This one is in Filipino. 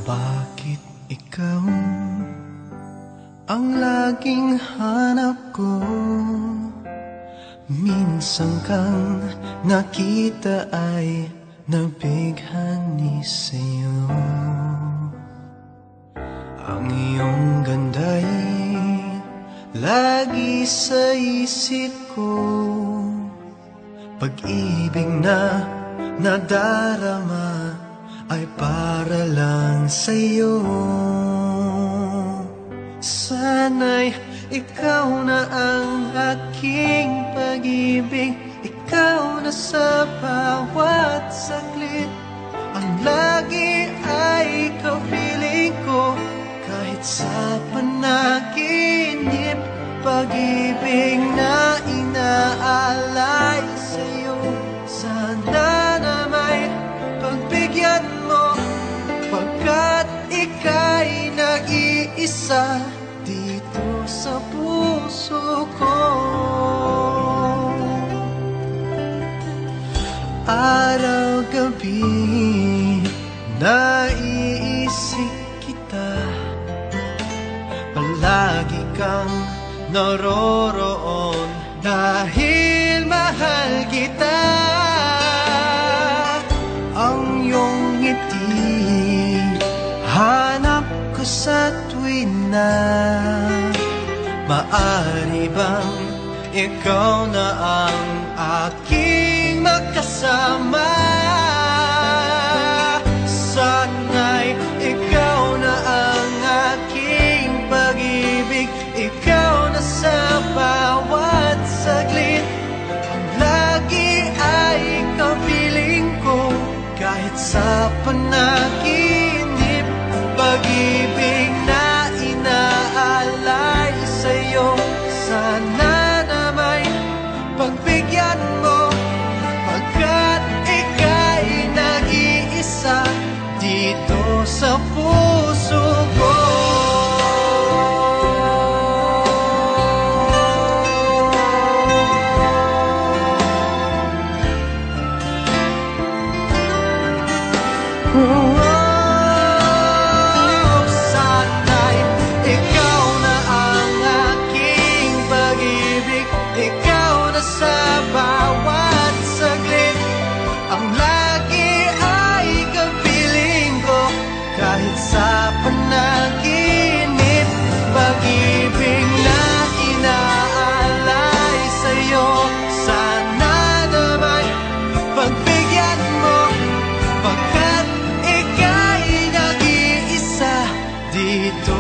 Bakit ikaw ang laging hanap ko? Minsan kang nakita ay nabighani sa'yo. Ang iyong ganda'y lagi sa isip ko. Pag-ibig na nadarama ay para lang sa'yo. Sana'y ikaw na ang aking pag-ibig, ikaw na sa bawat saglit. Ang lagi ay kapiling ko, kahit sa panaginip. Pag-ibig na inaalay sa'yo, sana na may pagbigyan mo, pagkat ika'y nag-iisa dito sa puso ko. Araw-gabi naiisip kita, palagi kang naroroon dahil mahal kita. Ang iyong ngiti hanap ko sa tuwin na. Maari bang ikaw na ang aking makasama? Sana'y ikaw na ang aking pag-ibig, ikaw na sa bawat saglit. Ang lagi ay kapiling ko, kahit sa panaginip. Pag-ibig na inaalay sa'yo, sana na may pagbigyan mo, pagkat ika'y nag-iisa dito sa puso ko. Sana'y ikaw na ang aking pag-ibig, ikaw na sa bawat saglit. Ang lagi ay kapiling ko, kahit sa panaginip. Pag-ibig na inaalay sa'yo, sana naman pagbigyan mo, pagkat ika'y nag-iisa dito